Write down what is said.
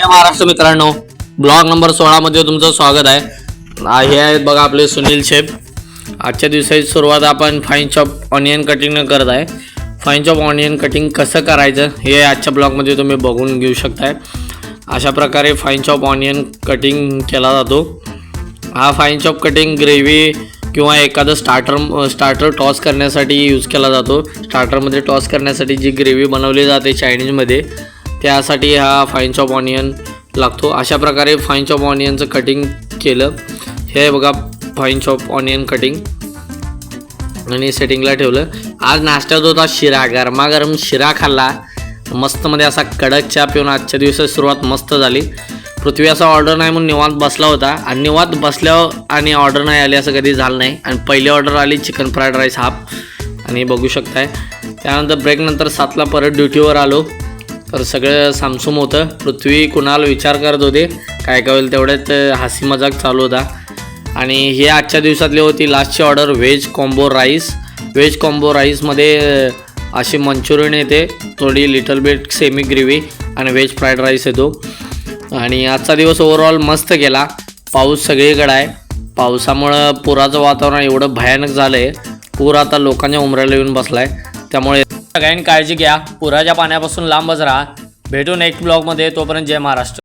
जय महाराष्ट्र मित्रांनो, blog number 16 मध्ये तुमचं स्वागत आहे. हे आहेत बघा आपले सुनील शेफ. आजच्या दिवसाची सुरुवात आपण फाईन चॉप ऑनियन कटिंग करत आहे. फाईन चॉप ऑनियन कटिंग कसं करायचं हे आजच्या ब्लॉगमध्ये तुम्ही बघून घेऊ शकताय. अशा प्रकारे फाईन चॉप ऑनियन कटिंग केला जातो. हा फाईन चॉप कटिंग ग्रेव्ही किंवा एखादं स्टार्टर टॉस करण्यासाठी यूज केला जातो. स्टार्टरमध्ये टॉस करण्यासाठी जी ग्रेव्ही बनवली जाते चायनीजमध्ये, त्यासाठी हा फाईन चॉप ऑनियन लागतो. अशा प्रकारे फाईन चॉप ऑनियनचं कटिंग केलं. हे बघा फाईन चॉप ऑनियन कटिंग आणि सेटिंगला ठेवलं. आज नाश्त्यात होता शिरा, गरमागरम शिरा खाल्ला. मस्तमध्ये असा कडक चहा पिऊन आजच्या दिवसाची सुरुवात मस्त झाली. पृथ्वी असा ऑर्डर नाही म्हणून निवांत बसला होता आणि निवांत बसल्यावर आणि ऑर्डर नाही आली असं कधी झालं नाही. आणि पहिली ऑर्डर आली चिकन फ्राईड राईस हाफ आणि बघू शकताय. त्यानंतर ब्रेकनंतर 7ला परत ड्युटीवर आलो. तर सगळं सामसूम होतं. पृथ्वी कुणाला विचार करत होते काय होईल, तेवढ्यात हसी मजाक चालू होता. आणि हे आजच्या दिवसातली होती लास्टची order, veg combo rice. Veg combo राईसमध्ये अशी मंचुरियन येते, थोडी लिटल बिट सेमी ग्रेव्ही आणि व्हेज फ्राईड राईस येतो. आणि आजचा दिवस ओव्हरऑल मस्त गेला. पाऊस सगळीकडे आहे. पावसामुळं पुराचं वातावरण एवढं भयानक झालं आहे. पूर आता लोकांच्या उमराला येऊन बसला आहे. त्यामुळे सगळ्यांनी काळजी घ्या. पुराच्या पाण्यापासून लांबच राहा. भेटू नेक्स्ट ब्लॉगमध्ये. तोपर्यंत जय महाराष्ट्र.